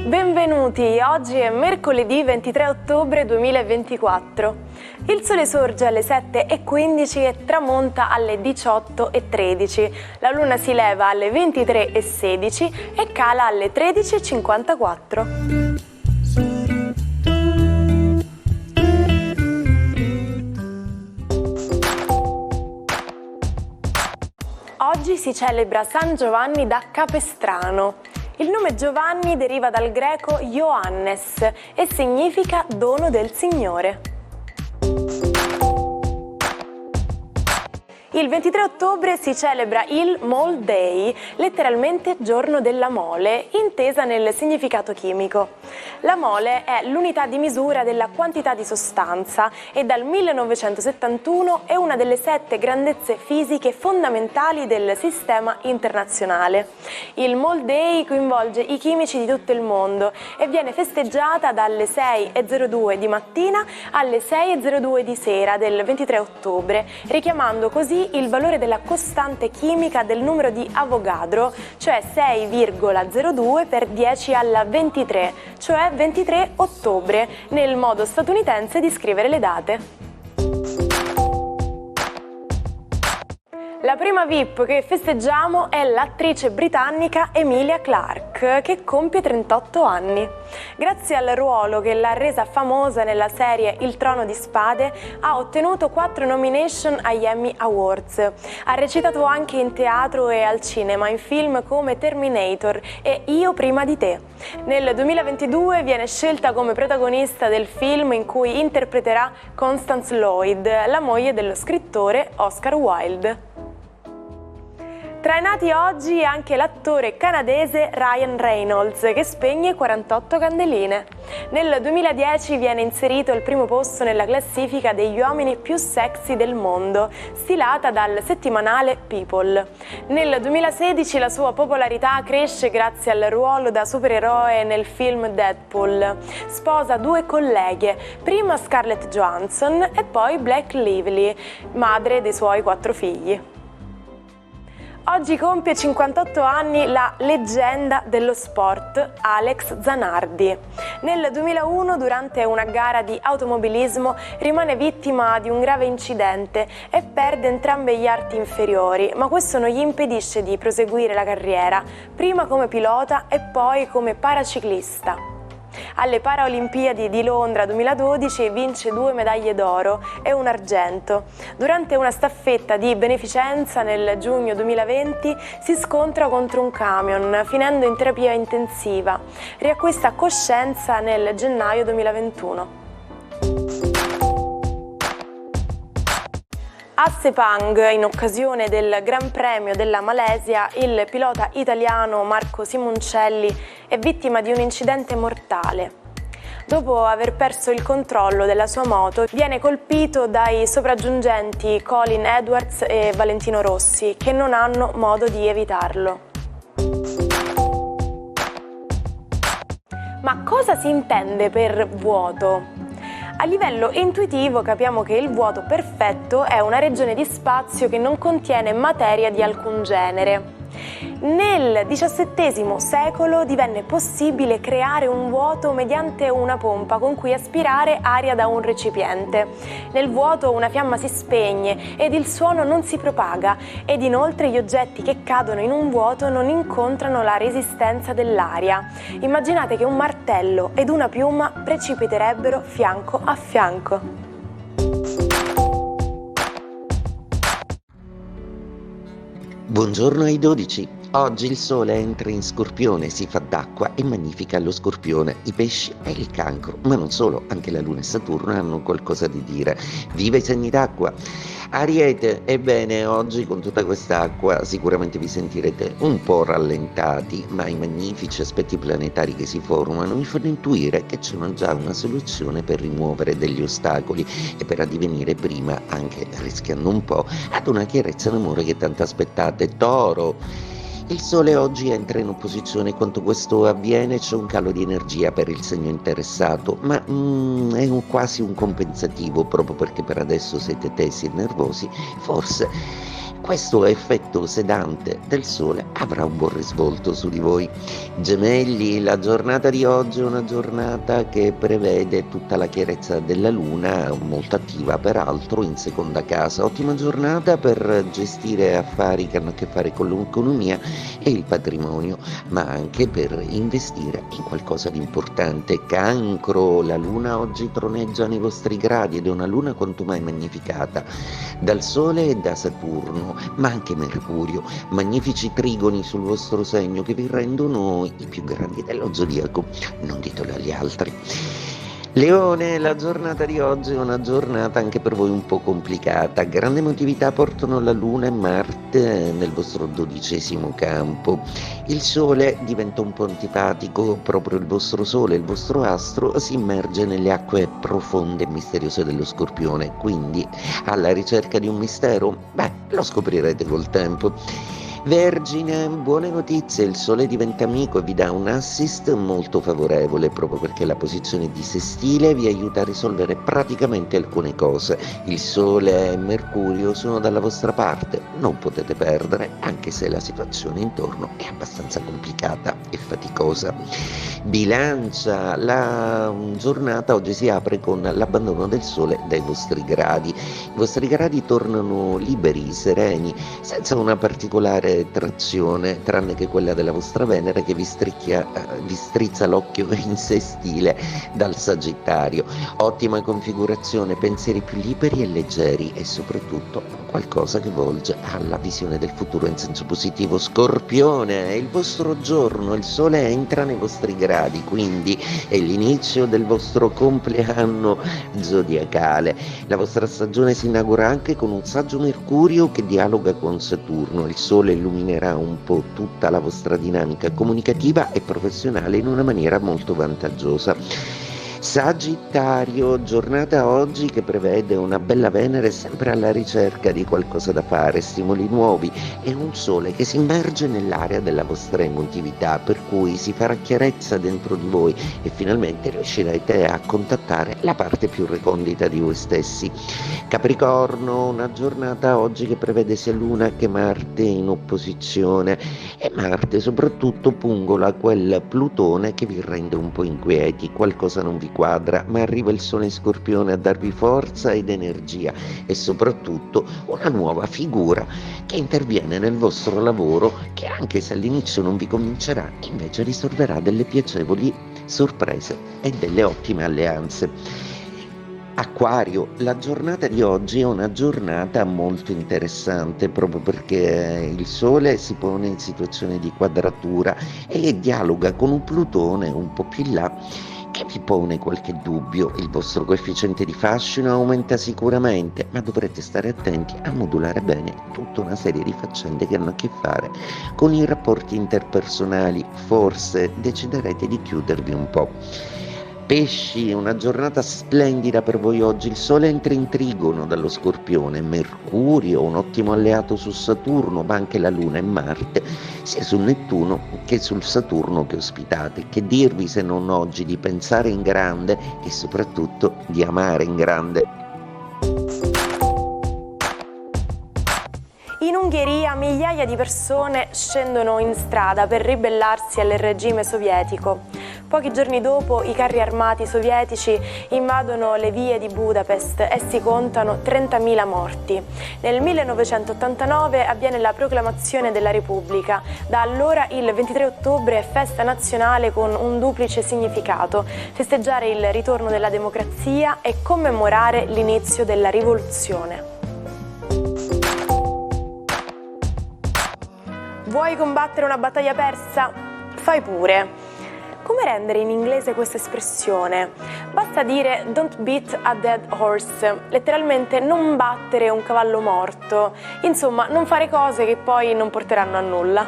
Benvenuti, oggi è mercoledì 23 ottobre 2024. Il sole sorge alle 7:15 e tramonta alle 18:13. La luna si leva alle 23:16 e cala alle 13:54. Oggi si celebra San Giovanni da Capestrano. Il nome Giovanni deriva dal greco Ioannes e significa dono del Signore. Il 23 ottobre si celebra il Mole Day, letteralmente giorno della mole, intesa nel significato chimico. La mole è l'unità di misura della quantità di sostanza e dal 1971 è una delle 7 grandezze fisiche fondamentali del sistema internazionale. Il Mole Day coinvolge i chimici di tutto il mondo e viene festeggiata dalle 6:02 di mattina alle 6:02 di sera del 23 ottobre, richiamando così il valore della costante chimica del numero di Avogadro, cioè 6,02 per 10 alla 23, cioè 23 ottobre, nel modo statunitense di scrivere le date. La prima VIP che festeggiamo è l'attrice britannica Emilia Clarke, che compie 38 anni. Grazie al ruolo che l'ha resa famosa nella serie Il Trono di Spade, ha ottenuto 4 nomination agli Emmy Awards. Ha recitato anche in teatro e al cinema in film come Terminator e Io prima di te. Nel 2022 viene scelta come protagonista del film in cui interpreterà Constance Lloyd, la moglie dello scrittore Oscar Wilde. Tra i nati oggi anche l'attore canadese Ryan Reynolds, che spegne 48 candeline. Nel 2010 viene inserito al primo posto nella classifica degli uomini più sexy del mondo, stilata dal settimanale People. Nel 2016 la sua popolarità cresce grazie al ruolo da supereroe nel film Deadpool. Sposa 2 colleghe, prima Scarlett Johansson e poi Blake Lively, madre dei suoi 4 figli. Oggi compie 58 anni la leggenda dello sport Alex Zanardi. Nel 2001, durante una gara di automobilismo, rimane vittima di un grave incidente e perde entrambi gli arti inferiori, ma questo non gli impedisce di proseguire la carriera, prima come pilota e poi come paraciclista. Alle Paralimpiadi di Londra 2012 vince 2 medaglie d'oro e un argento. Durante una staffetta di beneficenza nel giugno 2020 si scontra contro un camion, finendo in terapia intensiva. Riacquista coscienza nel gennaio 2021. A Sepang, in occasione del Gran Premio della Malesia, il pilota italiano Marco Simoncelli è vittima di un incidente mortale. Dopo aver perso il controllo della sua moto, viene colpito dai sopraggiungenti Colin Edwards e Valentino Rossi, che non hanno modo di evitarlo. Ma cosa si intende per vuoto? A livello intuitivo capiamo che il vuoto perfetto è una regione di spazio che non contiene materia di alcun genere. Nel XVII secolo divenne possibile creare un vuoto mediante una pompa con cui aspirare aria da un recipiente. Nel vuoto una fiamma si spegne ed il suono non si propaga, ed inoltre gli oggetti che cadono in un vuoto non incontrano la resistenza dell'aria. Immaginate che un martello ed una piuma precipiterebbero fianco a fianco. Buongiorno ai 12. Oggi il sole entra in Scorpione, si fa d'acqua e magnifica lo Scorpione, i pesci e il cancro, ma non solo, anche la Luna e Saturno hanno qualcosa di dire. Viva i segni d'acqua! Ariete, ebbene oggi con tutta quest'acqua sicuramente vi sentirete un po' rallentati, ma i magnifici aspetti planetari che si formano vi fanno intuire che c'è già una soluzione per rimuovere degli ostacoli e per addivenire prima, anche rischiando un po', ad una chiarezza d'amore che tanto aspettate. Toro, Il Sole oggi entra in opposizione. Quanto questo avviene c'è un calo di energia per il segno interessato, ma quasi un compensativo, proprio perché per adesso siete tesi e nervosi. Forse questo effetto sedante del Sole avrà un buon risvolto su di voi. Gemelli, la giornata di oggi è una giornata che prevede tutta la chiarezza della Luna, molto attiva peraltro in seconda casa. Ottima giornata per gestire affari che hanno a che fare con l'economia e il patrimonio, ma anche per investire in qualcosa di importante. Cancro, la Luna oggi troneggia nei vostri gradi ed è una Luna quanto mai magnificata dal Sole e da Saturno, ma anche Mercurio, magnifici trigoni sul vostro segno che vi rendono i più grandi dello zodiaco, non ditelo agli altri. Leone, la giornata di oggi è una giornata anche per voi un po' complicata. Grande emotività portano la Luna e Marte nel vostro 12° campo. Il Sole diventa un po' antipatico, proprio il vostro Sole, il vostro astro, si immerge nelle acque profonde e misteriose dello Scorpione, quindi alla ricerca di un mistero? Beh, lo scoprirete col tempo. Vergine, buone notizie, il Sole diventa amico e vi dà un assist molto favorevole, proprio perché la posizione di sestile vi aiuta a risolvere praticamente alcune cose. Il Sole e Mercurio sono dalla vostra parte, non potete perdere, anche se la situazione intorno è abbastanza complicata e faticosa. Bilancia, la giornata oggi si apre con l'abbandono del Sole dai vostri gradi. I vostri gradi tornano liberi, sereni, senza una particolare trazione, tranne che quella della vostra Venere che vi strizza l'occhio in sestile dal Sagittario. Ottima configurazione, pensieri più liberi e leggeri e soprattutto qualcosa che volge alla visione del futuro in senso positivo. Scorpione, è il vostro giorno, il Sole entra nei vostri gradi, quindi è l'inizio del vostro compleanno zodiacale. La vostra stagione si inaugura anche con un saggio Mercurio che dialoga con Saturno. Il Sole illuminerà un po' tutta la vostra dinamica comunicativa e professionale in una maniera molto vantaggiosa. Sagittario, giornata oggi che prevede una bella Venere sempre alla ricerca di qualcosa da fare, stimoli nuovi e un Sole che si immerge nell'area della vostra emotività, per cui si farà chiarezza dentro di voi e finalmente riuscirete a contattare la parte più recondita di voi stessi. Capricorno, una giornata oggi che prevede sia Luna che Marte in opposizione e Marte soprattutto pungola quel Plutone che vi rende un po' inquieti, qualcosa non vi quadra, ma arriva il Sole in Scorpione a darvi forza ed energia e soprattutto una nuova figura che interviene nel vostro lavoro che anche se all'inizio non vi convincerà, invece risolverà delle piacevoli sorprese e delle ottime alleanze. Acquario, la giornata di oggi è una giornata molto interessante proprio perché il Sole si pone in situazione di quadratura e dialoga con un Plutone un po' più in là che vi pone qualche dubbio. Il vostro coefficiente di fascino aumenta sicuramente, ma dovrete stare attenti a modulare bene tutta una serie di faccende che hanno a che fare con i rapporti interpersonali. Forse deciderete di chiudervi un po'. Pesci, una giornata splendida per voi oggi. Il Sole entra in trigono dallo Scorpione, Mercurio, un ottimo alleato su Saturno, ma anche la Luna e Marte, sia sul Nettuno che sul Saturno che ospitate. Che dirvi se non oggi di pensare in grande e soprattutto di amare in grande. In Ungheria migliaia di persone scendono in strada per ribellarsi al regime sovietico. Pochi giorni dopo i carri armati sovietici invadono le vie di Budapest e si contano 30.000 morti. Nel 1989 avviene la proclamazione della Repubblica. Da allora il 23 ottobre è festa nazionale con un duplice significato: festeggiare il ritorno della democrazia e commemorare l'inizio della rivoluzione. Vuoi combattere una battaglia persa? Fai pure. Come rendere in inglese questa espressione? Basta dire don't beat a dead horse, letteralmente non battere un cavallo morto. Insomma, non fare cose che poi non porteranno a nulla.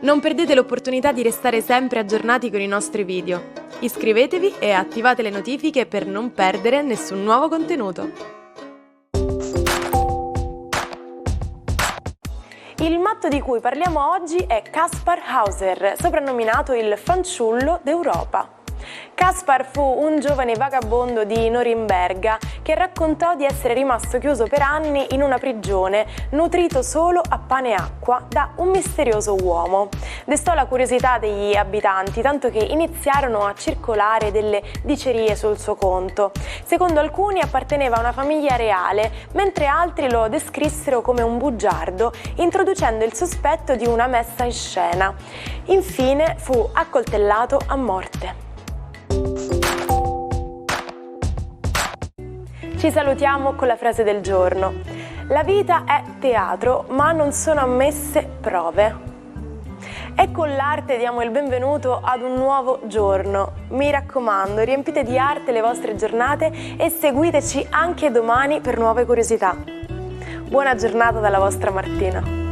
Non perdete l'opportunità di restare sempre aggiornati con i nostri video. Iscrivetevi e attivate le notifiche per non perdere nessun nuovo contenuto. Il matto di cui parliamo oggi è Kaspar Hauser, soprannominato il fanciullo d'Europa. Kaspar fu un giovane vagabondo di Norimberga che raccontò di essere rimasto chiuso per anni in una prigione, nutrito solo a pane e acqua da un misterioso uomo. Destò la curiosità degli abitanti, tanto che iniziarono a circolare delle dicerie sul suo conto. Secondo alcuni apparteneva a una famiglia reale, mentre altri lo descrissero come un bugiardo, introducendo il sospetto di una messa in scena. Infine fu accoltellato a morte. Ci salutiamo con la frase del giorno. La vita è teatro, ma non sono ammesse prove. E con l'arte diamo il benvenuto ad un nuovo giorno. Mi raccomando, riempite di arte le vostre giornate e seguiteci anche domani per nuove curiosità. Buona giornata dalla vostra Martina.